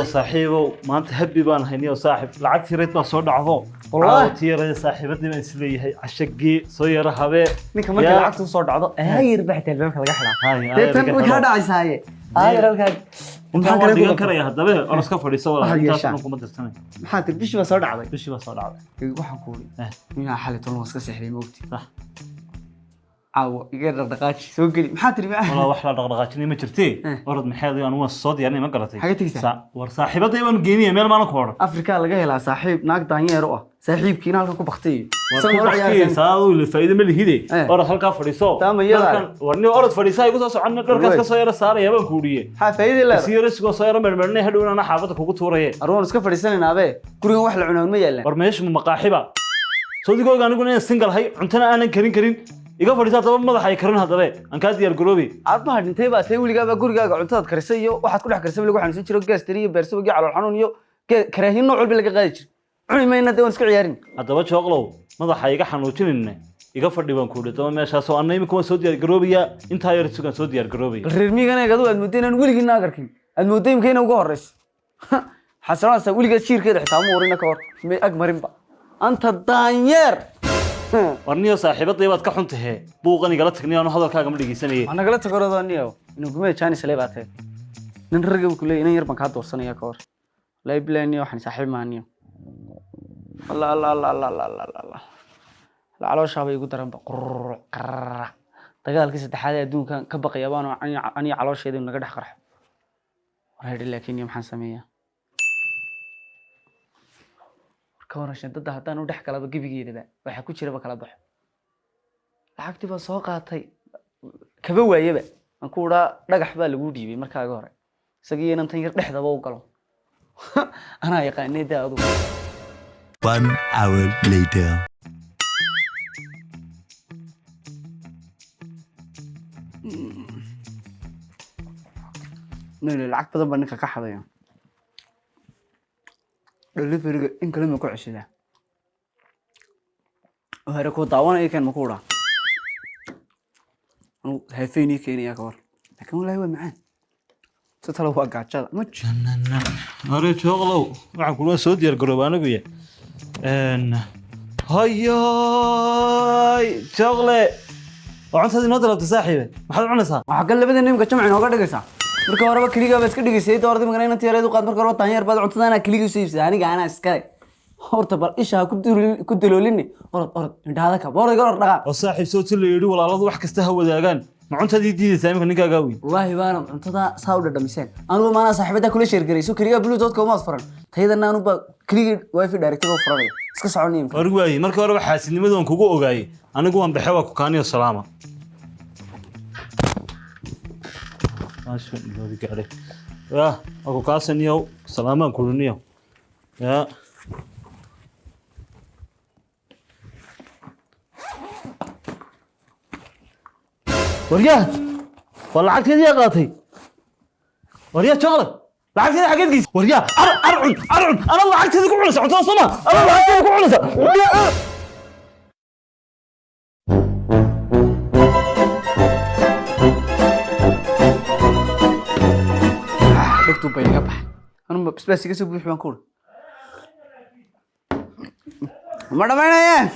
صاحبه ما أنت هبي بان هني وصاحب لعبت ريت ما صور عضو والله تيري صاحبتي من سليه عشقي صير هبه ninka markii lacagtu soo dhacdo ay ribxtay albaabka laga xidhaa deetan way ka dhacaysaay ay ralka inta waan dhigan karaya hadaba oo iska fadhiiso walaal intaas kuma dirsanay maxaa tir bishii soo dhacday bishii soo dhacday waxaan ku wari ina xalay toon iska seexday moogti sax caawo iga dhaqdhaqaaji soo gali maxaa tir wala wax la dhaqdhaqaajinay ma jirtay orod maxay aan waa soo diyaarnay ma garatay xaga tigisa war saaxiibada waan geeniye meel ma la kooro afrika laga helaa saaxiib naag daanyeero ah saaxiibkiina halka ku baxtay saado la faa'iido ma lihide orod halka fadhiiso warni orod fadhiisa igu soo socon dharkaas ka soo yara saaraya baan ku dhiyay ha faa'iido leeyahay siyaasiga soo yara marmarnay hadhowna xaafada kugu tuurayay aroon iska fadhiisanayna abe gurigan wax la cunaan ma yaalan war meeshu maqaaxiba soodigooga anigu inaan single hay cuntana aanan karin iga fadhiisa daba madax ay karin hadaba aan ka diyaar garoobi aad ma hadintay baa tay wiliga gurigaaga cuntada karisay iyo waxaad ku dhex karisay lagu xanuunsan jiro gas tiriyo beerso wigi calool xanuun iyo karaahin nooc walba laga qaadi jiro cuni mayna dee waan isku ciyaarin hadaba jooqlow madaxa iga xanuujinayna iga fadhi baan ku dhigto meeshaas oo annay kuma soo diyaar garoobiya inta yar sugan soo diyaar garoobay reer miigana gadu aad moodeen wiliga naagarkin aad moodeen keenay ugu horeys xasanaasa wiliga jiirkeeda xitaa ma warina ka hor may ag marinba anta daanyeer warniyo saaxiibadii baad ka xuntahay buuqan igala tagnay aan hadalkaaga ma dhageysanayay ana gala tagoorada aniyo inuu gumay Chinese leey baatay nin ragga ku leeyahay in yar baan ka doorsanaya ka hor leeblaniyo waxaan saaxiib maaniyo الله الله الله الله الله الله الله العلوش هذا يقول ترى قرر قرر دجال كيس التحدي دون كان كبقي يابان أني علوش هذي من قدح قرح وهذا لكن يوم حنسميه كورش أنت ده هتانو ضحك على بجيب جيده بقى وحكوا شيء بقى على ضحك لحقت بس ساقطي كبوة يبقى أنكورا رجح بقى لودي بمركز جاري سجينا نتيجة لحظة بوقلو أنا يقاني ده أدو 1 hour later. نقول العقد ده بنك كحده يعني. اللي فرق إن كلمة كويس ده. وهذا كود طاونا إيه كان مكورة. أنا هفيني كيني يا كور. لكن ولا هو معاه. ستلو هو قاعد شغل مش. أريد شغله. معقول سودي القربان بيه. هاي شغله وعنت هذه نظرة تصاحبه ما حد عنسها وحقل لبدنا نيم كجمع إنه قاعد يقصع مركب ورا بكليجا بس كده يسيد ورا دي مغنينا تياري دو قاد مركب ورا تانير بعد عنت أنا كليجا سيف يعني أنا إسكاي هورت بر إيش كنت لوليني ورد هذا كبر ورد قرر رقا الصاحب صوت اللي يدو ولا الله وحك استهوى ذاقان ما عنت هذه دي ثاني كنيكا قوي والله بانا عنت هذا صاود دمسين أنا ما أنا صاحبتها كل شيء قريسو كليجا بلوتوث كوم أصفرن تهيدا أنا با كليجا واي في دايركت أصفرن iska soconayeen warwaay markii hore waxa xaasidnimadan kugu ogaayay anigu waan baxay waa ku kaaniyo salaama maasha Allah gaare ya aku kaasaniyo salaama kuluniyo ya wariya wala lacagteedii qaatay wariya chocolate lacagteeda xageed geys wariya arcun ana lacagteeda ku cunaysa cuntada sama ana lacagteeda ku cunaysa dhigtu bay iga bax anu bas iga soo buuxi baan ku ma dhamaynayaan